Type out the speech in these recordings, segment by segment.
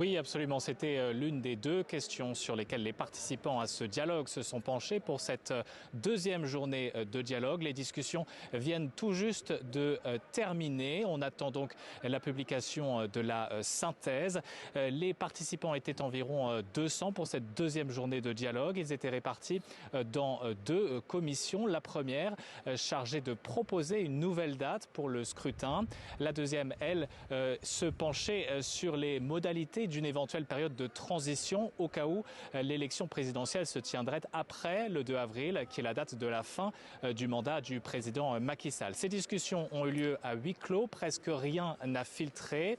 Oui, absolument. C'était l'une des deux questions sur lesquelles les participants à ce dialogue se sont penchés pour cette deuxième journée de dialogue. Les discussions viennent tout juste de terminer. On attend donc la publication de la synthèse. Les participants étaient environ 200 pour cette deuxième journée de dialogue. Ils étaient répartis dans deux commissions. La première chargée de proposer une nouvelle date pour le scrutin. La deuxième, elle, se penchait sur les modalités d'une éventuelle période de transition au cas où l'élection présidentielle se tiendrait après le 2 avril, qui est la date de la fin du mandat du président Macky Sall. Ces discussions ont eu lieu à huis clos, presque rien n'a filtré.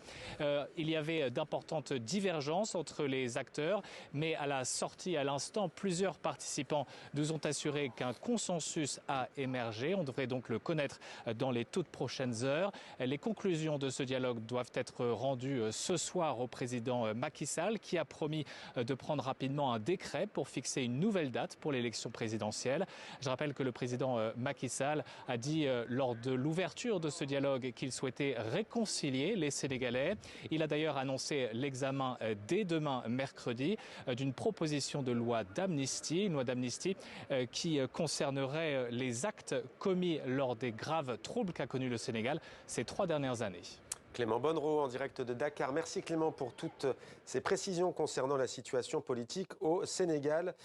Il y avait d'importantes divergences entre les acteurs, mais à la sortie, à l'instant, plusieurs participants nous ont assuré qu'un consensus a émergé. On devrait donc le connaître dans les toutes prochaines heures. Les conclusions de ce dialogue doivent être rendues ce soir au président Macky Sall, qui a promis de prendre rapidement un décret pour fixer une nouvelle date pour l'élection présidentielle. Je rappelle que le président Macky Sall a dit lors de l'ouverture de ce dialogue qu'il souhaitait réconcilier les Sénégalais. Il a d'ailleurs annoncé l'examen dès demain mercredi d'une proposition de loi d'amnistie, une loi d'amnistie qui concernerait les actes commis lors des graves troubles qu'a connus le Sénégal ces 3 dernières années. Clément Bonnereau en direct de Dakar. Merci Clément pour toutes ces précisions concernant la situation politique au Sénégal.